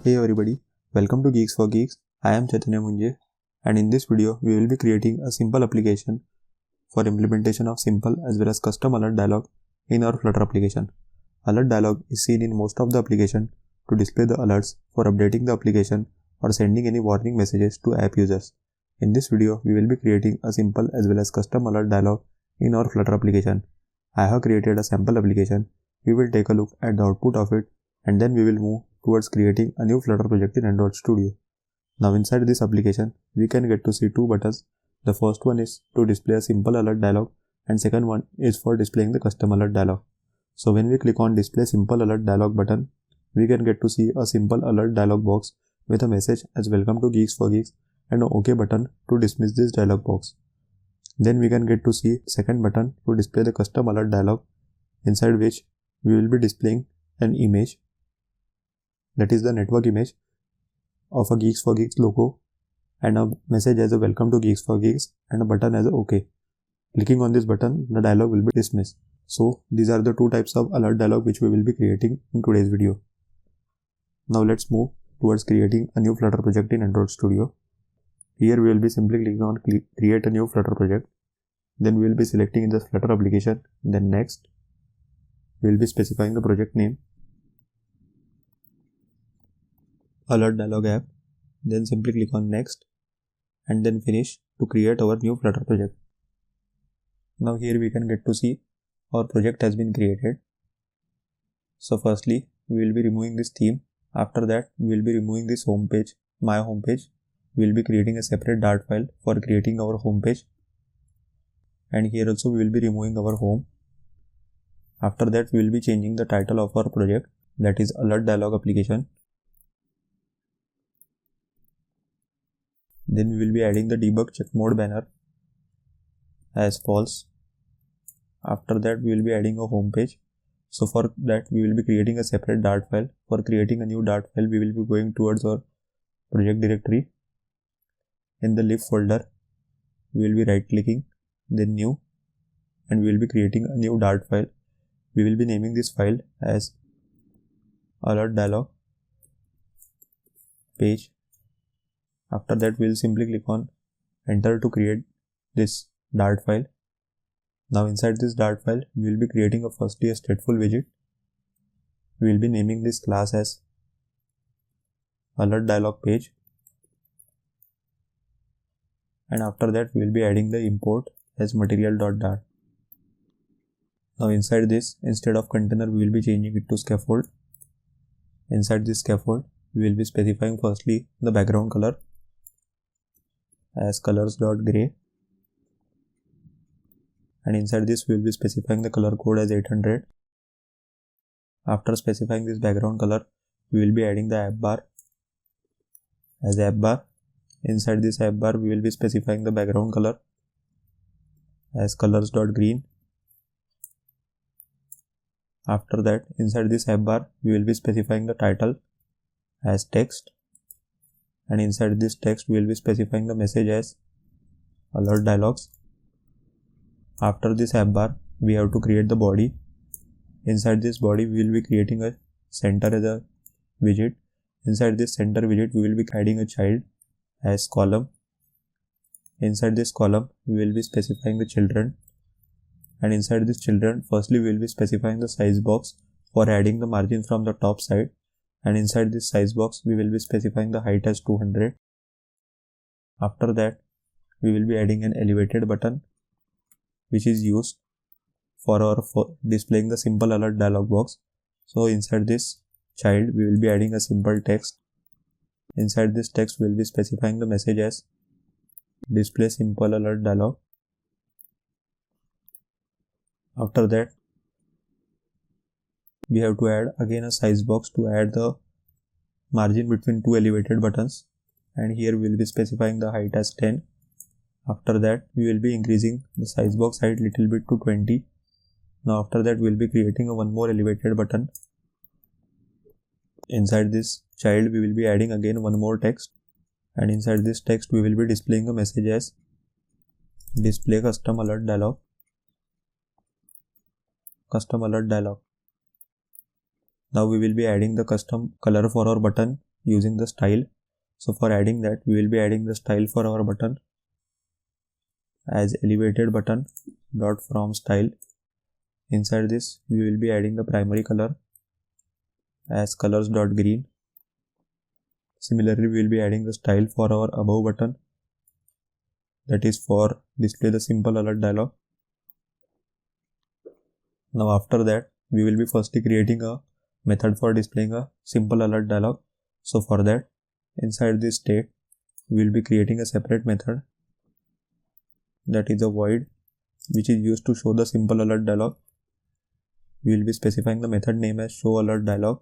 Hey everybody, welcome to Geeks for Geeks. I am Chaitanya Munje, and in this video we will be creating a simple application for implementation of simple as well as custom alert dialog in our Flutter application. Alert dialog is seen in most of the application to display the alerts for updating the application or sending any warning messages to app users. In this video we will be creating a simple as well as custom alert dialog in our Flutter application. I have created a sample application. We will take a look at the output of it and then we will move towards creating a new Flutter project in Android Studio. Now inside this application, we can get to see two buttons. The first one is to display a simple alert dialog and second one is for displaying the custom alert dialog. So when we click on display simple alert dialog button, we can get to see a simple alert dialog box with a message as welcome to Geeks for Geeks and an OK button to dismiss this dialog box. Then we can get to see second button to display the custom alert dialog, inside which we will be displaying an image, that is the network image of a Geeks for Geeks logo and a message as a welcome to Geeks for Geeks and a button as a OK. Clicking on this button, the dialog will be dismissed. So these are the two types of alert dialog which we will be creating in today's video. Now let's move towards creating a new Flutter project in Android Studio. Here we will be simply clicking on create a new Flutter project. Then we will be selecting in the Flutter application. Then next, we will be specifying the project name, alert dialog app. Then simply click on next and then finish to create our new Flutter project. Now here we can get to see our project has been created. So firstly, we will be removing this theme. After that, we will be removing this home page, my home page. We will be creating a separate Dart file for creating our home page. And here also we will be removing our home. After that, we will be changing the title of our project, that is alert dialog application. Then we will be adding the debug check mode banner as false. After that, we will be adding a home page. So for that, we will be creating a separate Dart file. For creating a new Dart file, we will be going towards our project directory. In the lib folder, we will be right clicking, then new, and we will be creating a new Dart file. We will be naming this file as alert dialog page. After that, we will simply click on enter to create this Dart file. Now inside this Dart file, we will be creating a firstly a stateful widget. We will be naming this class as alert dialog page. And after that, we will be adding the import as material.dart. Now inside this, instead of container, we will be changing it to scaffold. Inside this scaffold, we will be specifying firstly the background color as colors.gray. And inside this, we will be specifying the color code as 800. After specifying this background color, we will be adding the app bar as app bar. Inside this app bar, we will be specifying the background color as colors.green. After that, inside this app bar, we will be specifying the title as text. And inside this text, we will be specifying the message as alert dialogs. After this app bar, we have to create the body. Inside this body, we will be creating a center as a widget. Inside this center widget, we will be adding a child as column. Inside this column, we will be specifying the children. And inside this children, firstly we will be specifying the size box for adding the margin from the top side. And inside this size box, we will be specifying the height as 200. After that, we will be adding an elevated button, which is used for displaying the simple alert dialog box. So inside this child, we will be adding a simple text. Inside this text, we will be specifying the message as display simple alert dialog. After that, we have to add again a size box to add the margin between two elevated buttons. And here we will be specifying the height as 10. After that, we will be increasing the size box height little bit to 20. Now after that, we will be creating one more elevated button. Inside this child, we will be adding again one more text. And inside this text, we will be displaying a message as display custom alert dialog. Now we will be adding the custom color for our button using the style. So for adding that, we will be adding the style for our button as elevated button dot from style. Inside this, we will be adding the primary color as colors dot green. Similarly, we will be adding the style for our above button, that is for display the simple alert dialog. Now after that, we will be firstly creating a method for displaying a simple alert dialog. So for that, inside this state, we will be creating a separate method, that is a void, which is used to show the simple alert dialog. We will be specifying the method name as show alert dialog.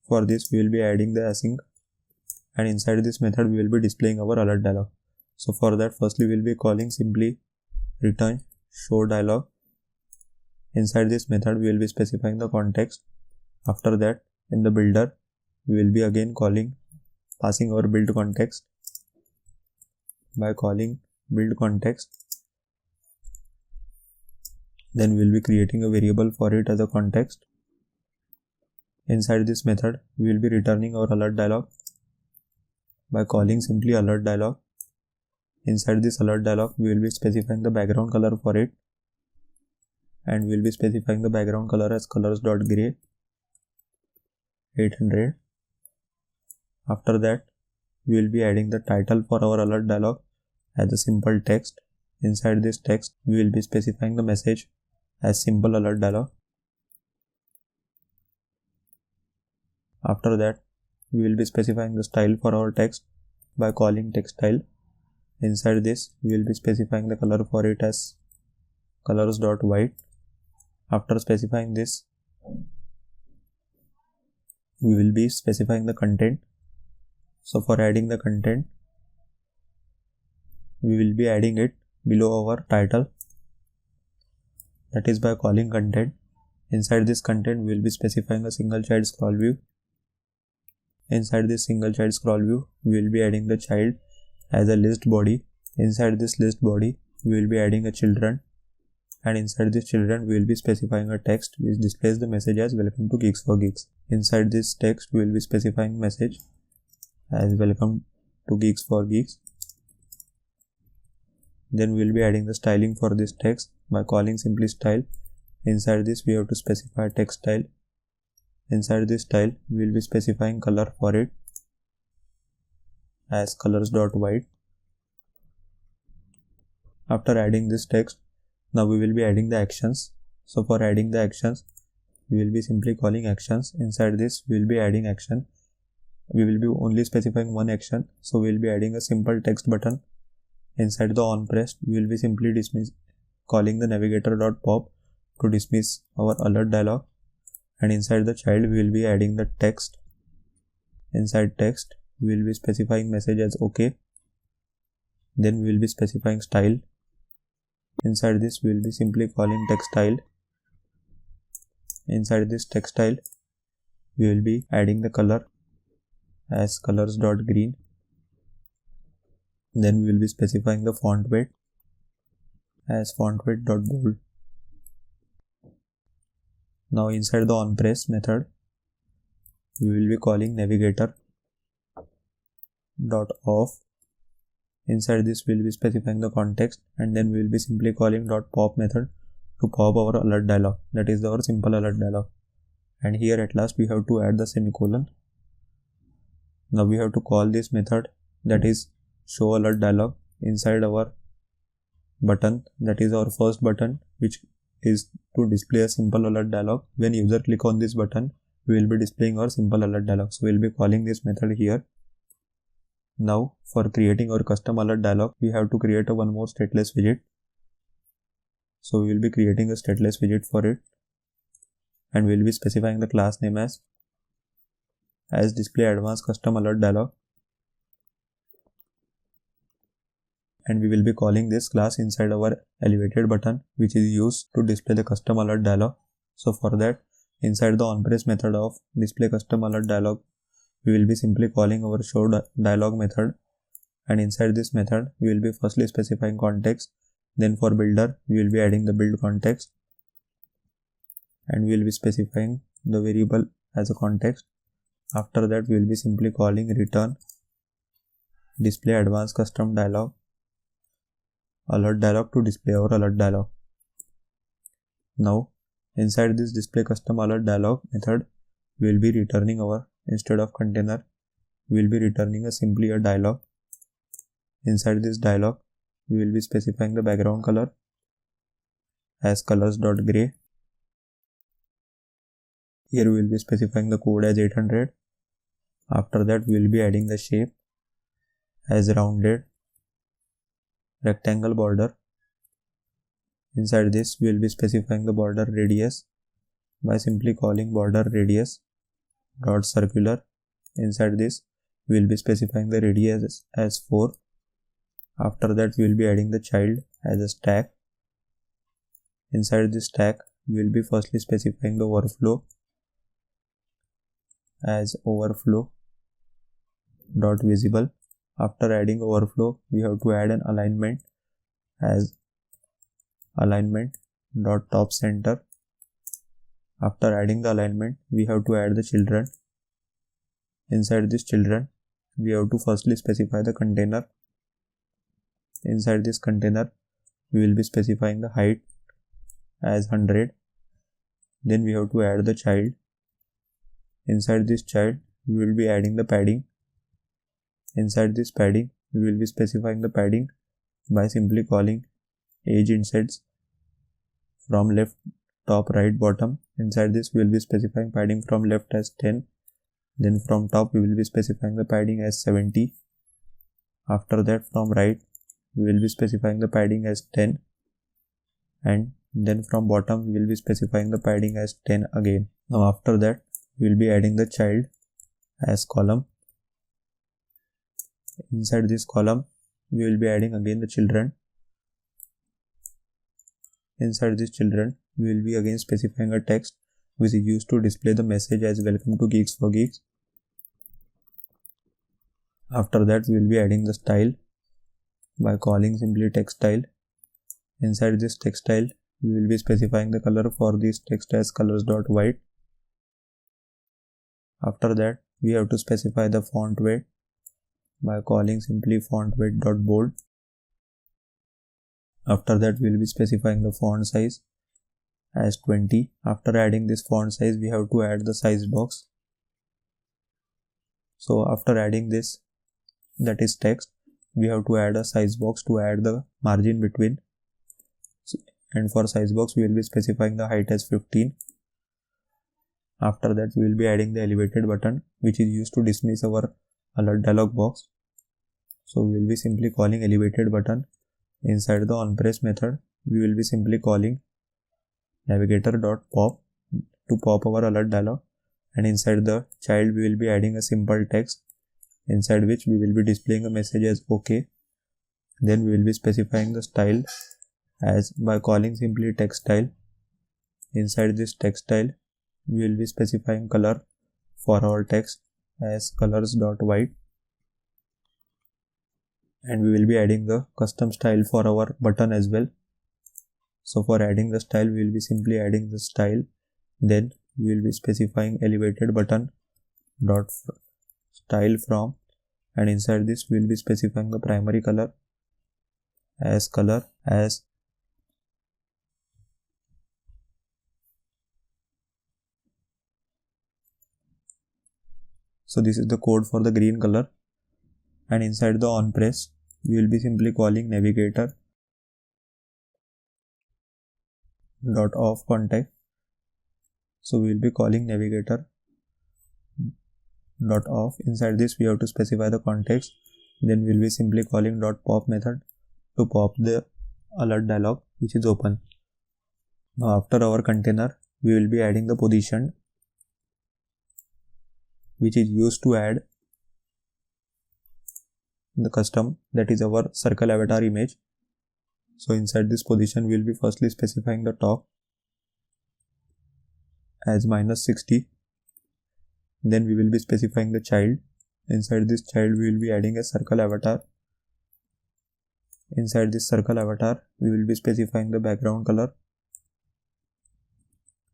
For this, we will be adding the async, and inside this method we will be displaying our alert dialog. So for that, firstly we will be calling simply return show dialog. Inside this method we will be specifying the context. After that, in the builder, we will be again passing our build context by calling build context. Then we will be creating a variable for it as a context. Inside this method, we will be returning our alert dialog by calling simply alert dialog. Inside this alert dialog, we will be specifying the background color for it, and we will be specifying the background color as colors.gray 800. After that, we will be adding the title for our alert dialog as a simple text. Inside this text, we will be specifying the message as simple alert dialog. After that, we will be specifying the style for our text by calling text style. Inside this, we will be specifying the color for it as colors.white. After specifying this, we will be specifying the content. So for adding the content, we will be adding it below our title, that is by calling content. Inside this content, we will be specifying a single child scroll view. Inside this single child scroll view, we will be adding the child as a list body. Inside this list body, we will be adding a children, and inside this children, we will be specifying a text which displays the message as welcome to Geeks for Geeks. Inside this text, we will be specifying message as welcome to Geeks for Geeks. Then we will be adding the styling for this text by calling simply style. Inside this, we have to specify text style. Inside this style, we will be specifying color for it as colors.white. After adding this text, now we will be adding the actions. So for adding the actions, we will be simply calling actions. Inside this, we will be adding action. We will be only specifying one action. So we will be adding a simple text button. Inside the on pressed, we will be simply calling the navigator.pop to dismiss our alert dialog. And inside the child, we will be adding the text. Inside text, we will be specifying message as OK. Then we will be specifying style. Inside this, we will be simply calling text style. Inside this text style, we will be adding the color as colors.green. Then we will be specifying the font weight as font weight.bold. Now inside the onPress method, we will be calling navigator.off. Inside this, we will be specifying the context, and then we will be simply calling .pop method to pop our alert dialog, that is our simple alert dialog. And here at last we have to add the semicolon. Now we have to call this method, that is show alert dialog, inside our button, that is our first button, which is to display a simple alert dialog. When user click on this button, we will be displaying our simple alert dialog. So we will be calling this method here. Now for creating our custom alert dialog, we have to create a one more stateless widget. So we will be creating a stateless widget for it, and we will be specifying the class name as display advanced custom alert dialog. And we will be calling this class inside our elevated button, which is used to display the custom alert dialog. So for that, inside the onPress method of display custom alert dialog, we will be simply calling our show dialog method, and inside this method, we will be firstly specifying context. Then for builder, we will be adding the build context, and we will be specifying the variable as a context. After that we will be simply calling return display advanced custom dialog alert dialog to display our alert dialog. Now inside this display custom alert dialog method we will be returning our, instead of container, we will be returning simply a dialog. Inside this dialog we will be specifying the background color as colors.gray. Here we will be specifying the code as 800. After that we will be adding the shape as rounded rectangle border. Inside this we will be specifying the border radius by simply calling border radius dot circular. Inside this we will be specifying the radius as 4. After that we will be adding the child as a stack. Inside this stack we will be firstly specifying the overflow as overflow dot visible. After adding overflow we have to add an alignment as alignment dot top center. After adding the alignment we have to add the children. Inside this children we have to firstly specify the container. Inside this container we will be specifying the height as 100. Then we have to add the child. Inside this child we will be adding the padding. Inside this padding we will be specifying the padding by simply calling age insets from left, top, right, bottom. Inside this we will be specifying padding from left as 10. Then from top we will be specifying the padding as 70. After that from right we will be specifying the padding as 10, and then from bottom we will be specifying the padding as 10 again. Now after that we will be adding the child as column. Inside this column we will be adding again the children. Inside this children we will be again specifying a text which is used to display the message as welcome to Geeks for Geeks. After that we will be adding the style by calling simply text style. Inside this text style we will be specifying the color for this text as colors.white. After that we have to specify the font weight by calling simply font weight.bold. After that we will be specifying the font size as 20. After adding this font size we have to add the size box. So after adding this, that is text, we have to add a size box to add the margin between, and for size box we will be specifying the height as 15. After that we will be adding the elevated button which is used to dismiss our alert dialog box. So we will be simply calling elevated button. Inside the onPress method we will be simply calling navigator.pop to pop our alert dialog, and inside the child we will be adding a simple text inside which we will be displaying a message as OK. Then we will be specifying the style as by calling simply text style. Inside this text style we will be specifying color for our text as colors.white, and we will be adding the custom style for our button as well. So for adding the style we will be simply adding the style, then we will be specifying elevated button dot style from, and inside this we will be specifying the primary color as color as so this is the code for the green color. And inside the onPress we will be simply calling navigator dot off context. So we will be calling navigator dot off. Inside this we have to specify the context. Then we will be simply calling dot pop method to pop the alert dialog which is open. Now after our container we will be adding the position which is used to add the custom, that is our circle avatar image. So inside this position we will be firstly specifying the top as -60. Then we will be specifying the child. Inside this child we will be adding a circle avatar. Inside this circle avatar we will be specifying the background color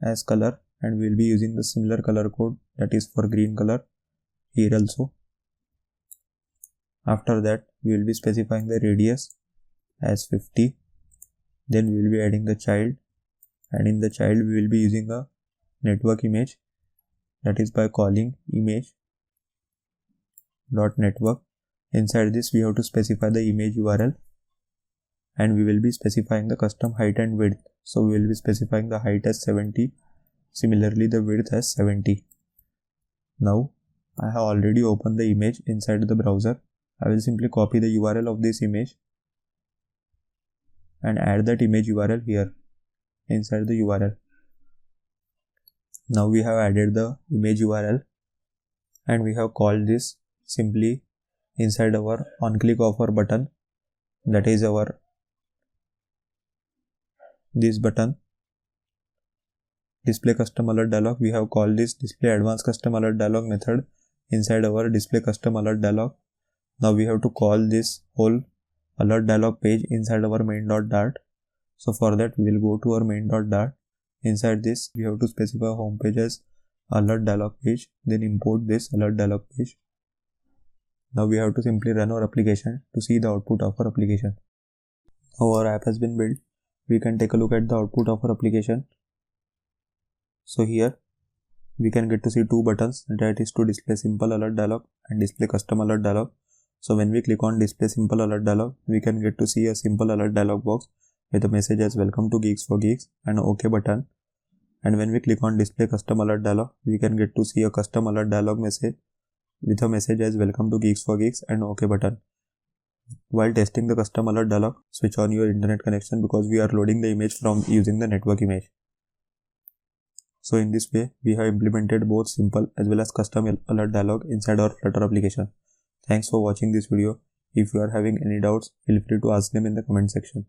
as color, and we will be using the similar color code, that is for green color. here also. After that, we will be specifying the radius as 50. Then we will be adding the child, and in the child we will be using a network image, that is by calling image.network. Inside this we have to specify the image URL, and we will be specifying the custom height and width. So we will be specifying the height as 70, similarly the width as 70. Now I have already opened the image inside the browser. I will simply copy the URL of this image and add that image URL here inside the URL. Now we have added the image URL, and we have called this simply inside our on-click offer button, that is our this button. Display custom alert dialog, we have called this display advanced custom alert dialog method inside our display custom alert dialog. Now we have to call this whole alert dialog page inside our main.dart. So for that we will go to our main.dart. Inside this we have to specify home page as alert dialog page, then import this alert dialog page. Now we have to simply run our application to see the output of our application. Now our app has been built. We can take a look at the output of our application. So here we can get to see two buttons, that is to display simple alert dialog and display custom alert dialog. So when we click on display simple alert dialog, we can get to see a simple alert dialog box with a message as welcome to Geeks for Geeks and an OK button. And when we click on display custom alert dialog, we can get to see a custom alert dialog message with a message as welcome to Geeks for Geeks and an OK button. While testing the custom alert dialog, switch on your internet connection because we are loading the image from using the network image. So in this way, we have implemented both simple as well as custom alert dialog inside our Flutter application. Thanks for watching this video. If you are having any doubts, feel free to ask them in the comment section.